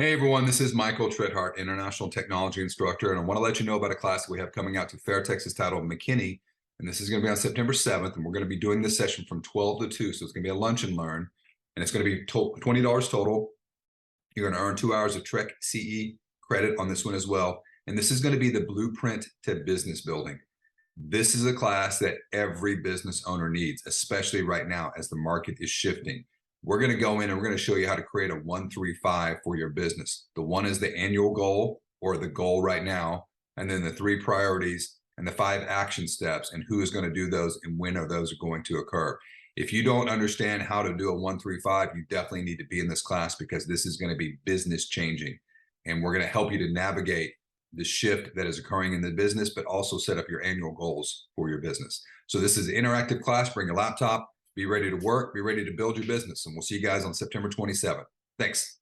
Hey everyone, this is Michael Tritthart, International Technology Instructor, and I want to let you know about a class that we have coming out to Fair Texas Title McKinney, and this is going to be on September 7th, and we're going to be doing this session from 12 to 2, so it's going to be a lunch and learn, and it's going to be $20 total. You're going to earn 2 hours of TREC CE credit on this one as well, and this is going to be the blueprint to business building. This is a class that every business owner needs, especially right now as the market is shifting. We're going to go in and we're going to show you how to create a 1-3-5 for your business. The 1 is the annual goal or the goal right now, and then the 3 priorities and the 5 action steps and who is going to do those and when are those going to occur. If you don't understand how to do a 1-3-5, you definitely need to be in this class because this is going to be business changing. And we're going to help you to navigate the shift that is occurring in the business, but also set up your annual goals for your business. So this is an interactive class. Bring your laptop. Be ready to work, be ready to build your business, and we'll see you guys on September 27th. Thanks.